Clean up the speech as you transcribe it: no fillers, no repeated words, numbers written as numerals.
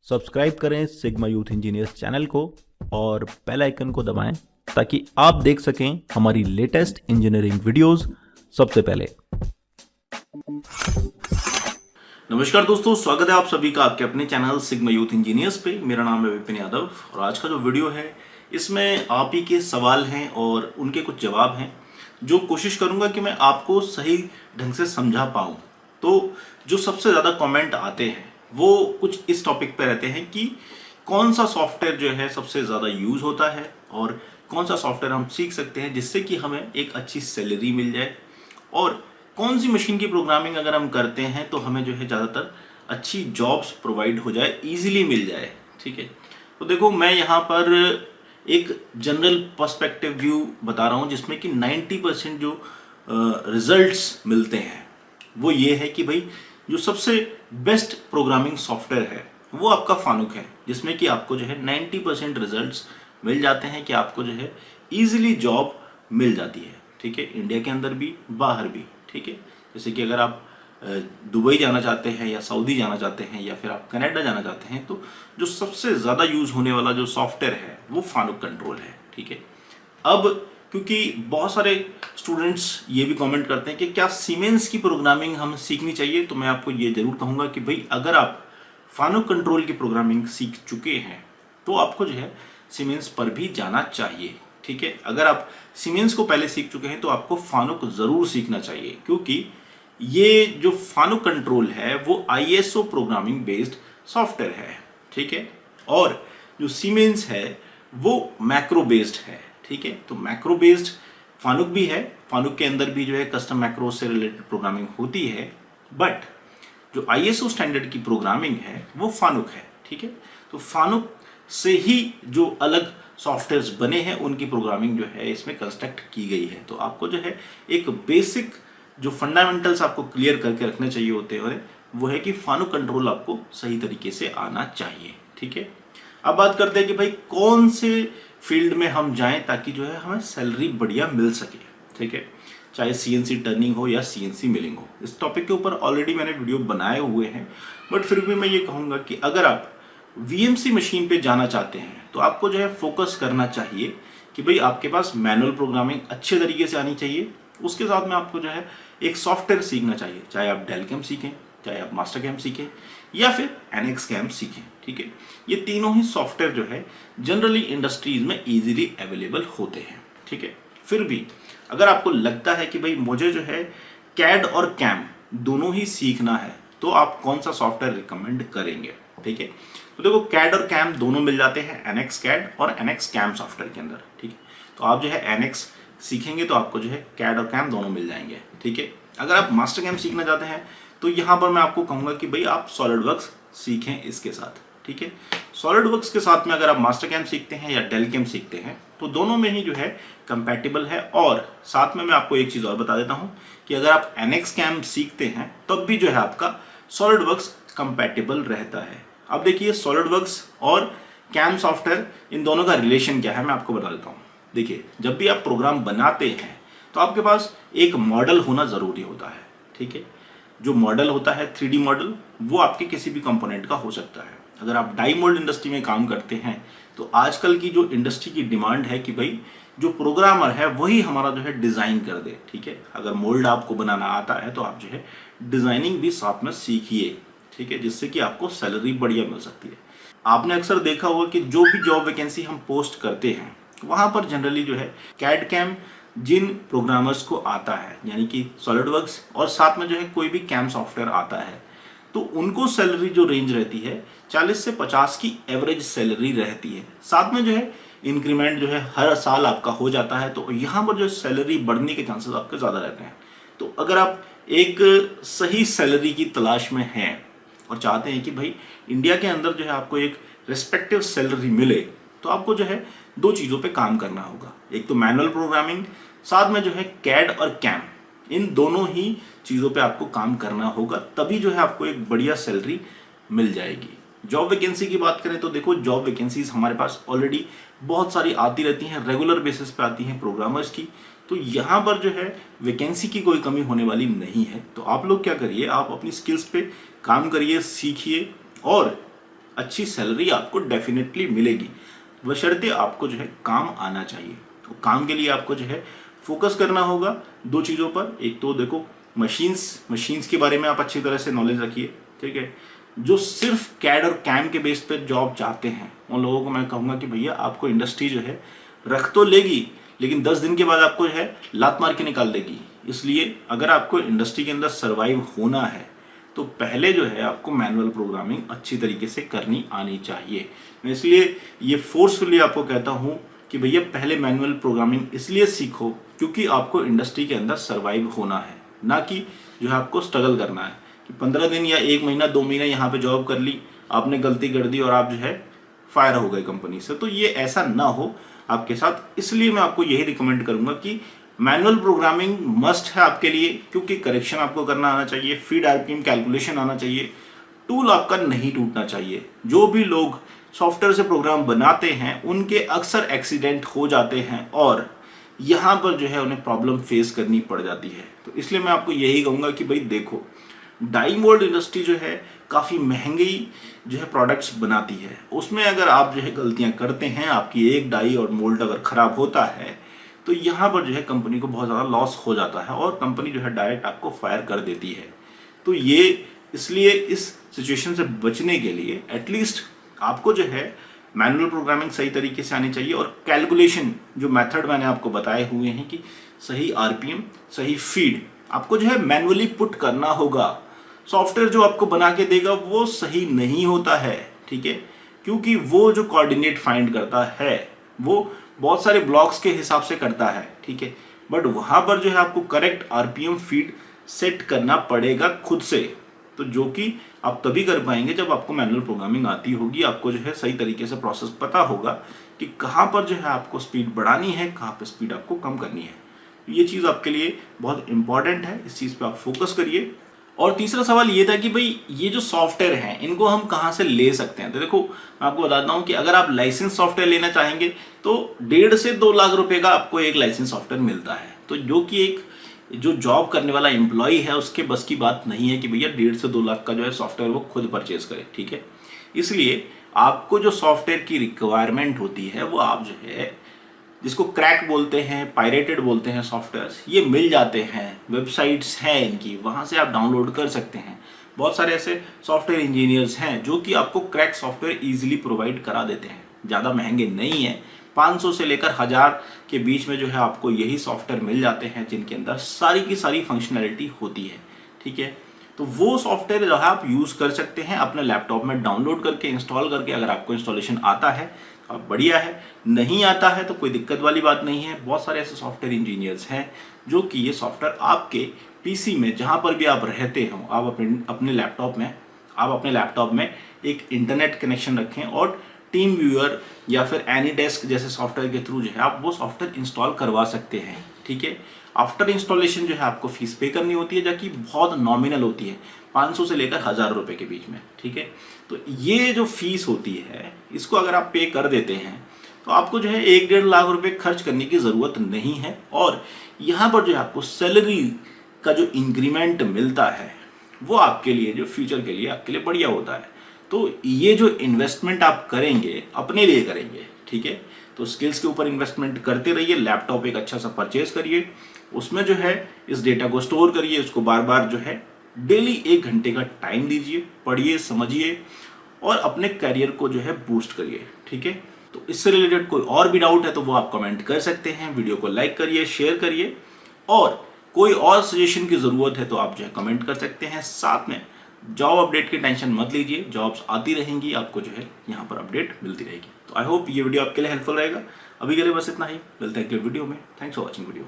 Subscribe करें sigma youth engineers channel को और बेल आइकन को दबाएं ताकि आप देख सकें हमारी लेटेस्ट इंजीनियरिंग वीडियोस सबसे पहले। नमस्कार दोस्तों, स्वागत है आप सभी का आपके अपने चैनल सिग्मा यूथ इंजीनियर्स पे। मेरा नाम है विपिन यादव और आज का जो वीडियो है इसमें आप ही के सवाल हैं और उनके कुछ जवाब हैं जो कोशिश करूंगा कि मैं आपको सही ढंग से समझा पाऊं। तो जो सबसे ज़्यादा कमेंट आते हैं वो कुछ इस टॉपिक पे रहते हैं कि कौन सा सॉफ्टवेयर जो है सबसे ज़्यादा यूज होता है और कौन सा सॉफ्टवेयर हम सीख सकते हैं जिससे कि हमें एक अच्छी सैलरी मिल जाए, और कौन सी मशीन की प्रोग्रामिंग अगर हम करते हैं तो हमें जो है ज़्यादातर अच्छी जॉब्स प्रोवाइड हो जाए, इजीली मिल जाए। ठीक है, तो देखो मैं यहाँ पर एक जनरल पर्सपेक्टिव व्यू बता रहा हूँ जिसमें कि 90% जो रिजल्ट्स मिलते हैं वो ये है कि भाई जो सबसे बेस्ट प्रोग्रामिंग सॉफ्टवेयर है वो आपका फानुक है, जिसमें कि आपको जो है 90% रिजल्ट्स मिल जाते हैं कि आपको जो है इजीली जॉब मिल जाती है। ठीक है, इंडिया के अंदर भी बाहर भी। ठीक है, जैसे कि अगर आप दुबई जाना चाहते हैं या सऊदी जाना चाहते हैं या फिर आप कनाडा जाना चाहते हैं तो जो सबसे ज़्यादा यूज़ होने वाला जो सॉफ्टवेयर है वो फानुक कंट्रोल है। ठीक है, अब क्योंकि बहुत सारे स्टूडेंट्स ये भी कमेंट करते हैं कि क्या सीमेंस की प्रोग्रामिंग हमें सीखनी चाहिए, तो मैं आपको ये जरूर कहूँगा कि भाई अगर आप फानुक कंट्रोल की प्रोग्रामिंग सीख चुके हैं तो आपको जो है सीमेंस पर भी जाना चाहिए। ठीक है, अगर आप सीमेंस को पहले सीख चुके हैं तो आपको फानुक ज़रूर सीखना चाहिए, क्योंकि ये जो फानुक कंट्रोल है वो आईएसओ प्रोग्रामिंग बेस्ड सॉफ्टवेयर है। ठीक है, और जो सीमेंस है वो मैक्रो बेस्ड है। ठीक है, तो मैक्रो बेस्ड फानुक भी है, फानुक के अंदर भी जो है कस्टम मैक्रो से रिलेटेड प्रोग्रामिंग होती है, बट जो आईएसओ स्टैंडर्ड की प्रोग्रामिंग है वो फानुक है। ठीक है, तो फानुक से ही जो अलग सॉफ्टवेयर्स बने हैं उनकी प्रोग्रामिंग जो है इसमें कंस्ट्रक्ट की गई है। तो आपको जो है एक बेसिक जो फंडामेंटल्स आपको क्लियर करके रखने चाहिए होते हैं वो है कि फानुक कंट्रोल आपको सही तरीके से आना चाहिए। ठीक है, अब बात करते हैं कि भाई कौन से फील्ड में हम जाएं ताकि जो है हमें सैलरी बढ़िया मिल सके। ठीक है, चाहे सीएनसी टर्निंग हो या सीएनसी मिलिंग हो, इस टॉपिक के ऊपर ऑलरेडी मैंने वीडियो बनाए हुए हैं, बट फिर भी मैं ये कहूँगा कि अगर आप वीएमसी मशीन पे जाना चाहते हैं तो आपको जो है फोकस करना चाहिए कि भाई आपके पास मैनुअल प्रोग्रामिंग अच्छे तरीके से आनी चाहिए। उसके साथ में आपको जो है एक सॉफ्टवेयर सीखना चाहिए, चाहे आप डेल कैम सीखें, चाहे आप मास्टर कैम सीखें या फिर एनएक्स कैम सीखें। ठीक है, ये तीनों ही सॉफ्टवेयर जो है जनरली इंडस्ट्रीज में इजीली अवेलेबल होते हैं। ठीक है, फिर भी अगर आपको लगता है कि भाई मुझे जो है कैड और कैम दोनों ही सीखना है तो आप कौन सा सॉफ्टवेयर रिकमेंड करेंगे। ठीक है, तो देखो कैड और कैम दोनों मिल जाते हैं एनएक्स कैड और एनएक्स कैम सॉफ्टवेयर के अंदर। ठीक है, तो आप जो है एनएक्स सीखेंगे तो आपको जो है कैड और कैम दोनों मिल जाएंगे। ठीक है, अगर आप मास्टर कैम सीखना चाहते हैं तो यहाँ पर मैं आपको कहूँगा कि भाई आप सॉलिडवर्क्स सीखें इसके साथ। ठीक है, सॉलिडवर्क्स के साथ में अगर आप मास्टर कैम सीखते हैं या डेल कैम सीखते हैं तो दोनों में ही जो है कंपैटिबल है। और साथ में मैं आपको एक चीज़ और बता देता हूँ कि अगर आप एनएक्स कैम सीखते हैं तब भी जो है आपका सॉलिडवर्क्स कंपैटिबल रहता है। अब देखिए सॉलिडवर्क्स और कैम सॉफ्टवेयर इन दोनों का रिलेशन क्या है मैं आपको बता देता हूँ। देखिए, जब भी आप प्रोग्राम बनाते हैं तो आपके पास एक मॉडल होना ज़रूरी होता है। ठीक है, जो मॉडल होता है 3D मॉडल वो आपके किसी भी कंपोनेंट का हो सकता है। अगर आप डाई मोल्ड इंडस्ट्री में काम करते हैं तो आजकल की जो इंडस्ट्री की डिमांड है कि भाई जो प्रोग्रामर है वही हमारा जो है डिज़ाइन कर दे। ठीक है, अगर मोल्ड आपको बनाना आता है तो आप जो है डिज़ाइनिंग भी साथ में सीखिए। ठीक है, जिससे कि आपको सैलरी बढ़िया मिल सकती है। आपने अक्सर देखा होगा कि जो भी जॉब वैकेंसी हम पोस्ट करते हैं वहाँ पर जनरली जो है कैड कैम जिन प्रोग्रामर्स को आता है यानी कि सॉलिडवर्क्स और साथ में जो है कोई भी कैम सॉफ्टवेयर आता है तो उनको सैलरी जो रेंज रहती है 40 से 50 की एवरेज सैलरी रहती है। साथ में जो है इंक्रीमेंट जो है हर साल आपका हो जाता है, तो यहाँ पर जो सैलरी बढ़ने के चांसेस आपके ज़्यादा रहते हैं। तो अगर आप एक सही सैलरी की तलाश में हैं और चाहते हैं कि भाई इंडिया के अंदर जो है आपको एक रिस्पेक्टिव सैलरी मिले तो आपको जो है दो चीज़ों पे काम करना होगा। एक तो मैनुअल प्रोग्रामिंग, साथ में जो है कैड और कैम, इन दोनों ही चीज़ों पे आपको काम करना होगा, तभी जो है आपको एक बढ़िया सैलरी मिल जाएगी। जॉब वैकेंसी की बात करें तो देखो जॉब वैकेंसीज हमारे पास ऑलरेडी बहुत सारी आती रहती हैं, रेगुलर बेसिस पे आती हैं प्रोग्रामर्स की, तो यहाँ पर जो है वैकेंसी की कोई कमी होने वाली नहीं है। तो आप लोग क्या करिए, आप अपनी स्किल्स पे काम करिए, सीखिए और अच्छी सैलरी आपको डेफिनेटली मिलेगी, बशर्ते आपको जो है काम आना चाहिए। तो काम के लिए आपको जो है फोकस करना होगा दो चीज़ों पर। एक तो देखो मशीन्स के बारे में आप अच्छी तरह से नॉलेज रखिए, ठीक है। जो सिर्फ कैड और कैम के बेस पे जॉब चाहते हैं उन लोगों को मैं कहूँगा कि भैया आपको इंडस्ट्री जो है रख तो लेगी, लेकिन 10 दिन के बाद आपको जो है लात मार के निकाल देगी। इसलिए अगर आपको इंडस्ट्री के अंदर सर्वाइव होना है तो पहले जो है आपको मैनुअल प्रोग्रामिंग अच्छी तरीके से करनी आनी चाहिए। मैं इसलिए ये फोर्सफुली आपको कहता हूँ कि भैया पहले मैनुअल प्रोग्रामिंग इसलिए सीखो क्योंकि आपको इंडस्ट्री के अंदर सर्वाइव होना है, ना कि जो है आपको स्ट्रगल करना है कि 15 दिन या 1 महीना 2 महीना यहाँ पे जॉब कर ली, आपने गलती कर दी और आप जो है फायर हो गए कंपनी से। तो ये ऐसा ना हो आपके साथ, इसलिए मैं आपको यही रिकमेंड करूंगा कि मैनुअल प्रोग्रामिंग मस्ट है आपके लिए, क्योंकि करेक्शन आपको करना आना चाहिए, फीड आरपीएम कैलकुलेशन आना चाहिए, टूल आपका नहीं टूटना चाहिए। जो भी लोग सॉफ्टवेयर से प्रोग्राम बनाते हैं उनके अक्सर एक्सीडेंट हो जाते हैं और यहाँ पर जो है उन्हें प्रॉब्लम फेस करनी पड़ जाती है। तो इसलिए मैं आपको यही कहूँगा कि भाई देखो, डाई मोल्ड इंडस्ट्री जो है काफ़ी महंगी जो है प्रोडक्ट्स बनाती है, उसमें अगर आप जो है गलतियां करते हैं, आपकी एक डाई और मोल्ड अगर खराब होता है तो यहाँ पर जो है कंपनी को बहुत ज़्यादा लॉस हो जाता है और कंपनी जो है डायरेक्ट आपको फायर कर देती है। तो ये इसलिए इस सिचुएशन से बचने के लिए एटलीस्ट आपको जो है मैनुअल प्रोग्रामिंग सही तरीके से आनी चाहिए और कैलकुलेशन जो मेथड मैंने आपको बताए हुए हैं कि सही आरपीएम, सही फीड आपको जो है मैनुअली पुट करना होगा। सॉफ्टवेयर जो आपको बना के देगा वो सही नहीं होता है, ठीक है, क्योंकि वो जो कोऑर्डिनेट फाइंड करता है वो बहुत सारे ब्लॉक्स के हिसाब से करता है, ठीक है, बट वहां पर जो है आपको करेक्ट आरपीएम फीड सेट करना पड़ेगा खुद से। तो जो कि आप तभी कर पाएंगे जब आपको मैनुअल प्रोग्रामिंग आती होगी, आपको जो है सही तरीके से प्रोसेस पता होगा कि कहाँ पर जो है आपको स्पीड बढ़ानी है, कहाँ पर स्पीड आपको कम करनी है। ये चीज़ आपके लिए बहुत इंपॉर्टेंट है, इस चीज़ पे आप फोकस करिए। और तीसरा सवाल ये था कि भाई ये जो सॉफ्टवेयर हैं इनको हम कहाँ से ले सकते हैं। तो देखो मैं आपको बताता हूँ कि अगर आप लाइसेंस सॉफ्टवेयर लेना चाहेंगे तो 1.5 से 2 लाख रुपए का आपको एक लाइसेंस सॉफ्टवेयर मिलता है। तो जो कि एक जो जॉब करने वाला एम्प्लॉय है उसके बस की बात नहीं है कि भैया 1.5 से 2 लाख का जो है सॉफ्टवेयर वो खुद परचेज करे, ठीक है। इसलिए आपको जो सॉफ्टवेयर की रिक्वायरमेंट होती है वो आप जो है जिसको क्रैक बोलते हैं, पायरेटेड बोलते हैं सॉफ्टवेयर्स, ये मिल जाते हैं, वेबसाइट्स हैं इनकी, वहाँ से आप डाउनलोड कर सकते हैं। बहुत सारे ऐसे सॉफ्टवेयर इंजीनियर्स हैं जो कि आपको क्रैक सॉफ्टवेयर इजीली प्रोवाइड करा देते हैं, ज़्यादा महंगे नहीं है, 500 से लेकर 1000 के बीच में जो है आपको यही सॉफ्टवेयर मिल जाते हैं जिनके अंदर सारी की सारी फंक्शनैलिटी होती है, ठीक है। तो वो सॉफ्टवेयर जो है आप यूज़ कर सकते हैं अपने लैपटॉप में डाउनलोड करके, इंस्टॉल करके। अगर आपको इंस्टॉलेशन आता है अब बढ़िया है, नहीं आता है तो कोई दिक्कत वाली बात नहीं है। बहुत सारे ऐसे सॉफ्टवेयर इंजीनियर्स हैं जो कि ये सॉफ्टवेयर आपके पीसी में जहाँ पर भी आप रहते हो, आप अपने लैपटॉप में एक इंटरनेट कनेक्शन रखें और टीम व्यूअर या फिर एनीडेस्क जैसे सॉफ्टवेयर के थ्रू जो है आप वो सॉफ्टवेयर इंस्टॉल करवा सकते हैं, ठीक है। आफ्टर इंस्टॉलेशन जो है आपको फीस पे करनी होती है जो कि बहुत नॉमिनल होती है, 500 से लेकर 1000 रुपये के बीच में, ठीक है। तो ये जो फीस होती है इसको अगर आप पे कर देते हैं तो आपको जो है 1-1.5 लाख रुपए खर्च करने की ज़रूरत नहीं है। और यहाँ पर जो है आपको सैलरी का जो इंक्रीमेंट मिलता है वो आपके लिए जो फ्यूचर के लिए आपके लिए बढ़िया होता है। तो ये जो इन्वेस्टमेंट आप करेंगे अपने लिए करेंगे, ठीक है। तो स्किल्स के ऊपर इन्वेस्टमेंट करते रहिए, लैपटॉप एक अच्छा सा परचेज करिए, उसमें जो है इस डेटा को स्टोर करिए, उसको बार बार जो है डेली 1 घंटे का टाइम दीजिए, पढ़िए, समझिए और अपने करियर को जो है बूस्ट करिए, ठीक है। तो इससे रिलेटेड कोई और भी डाउट है तो वो आप कमेंट कर सकते हैं, वीडियो को लाइक करिए, शेयर करिए, और कोई और सजेशन की ज़रूरत है तो आप जो है कमेंट कर सकते हैं। साथ में जॉब अपडेट की टेंशन मत लीजिए, जॉब्स आती रहेंगी, आपको जो है यहाँ पर अपडेट मिलती रहेगी। तो आई होप ये वीडियो आपके लिए हेल्पफुल रहेगा। अभी के लिए बस इतना ही, मिलते हैं अगले वीडियो में। Thanks for watching video.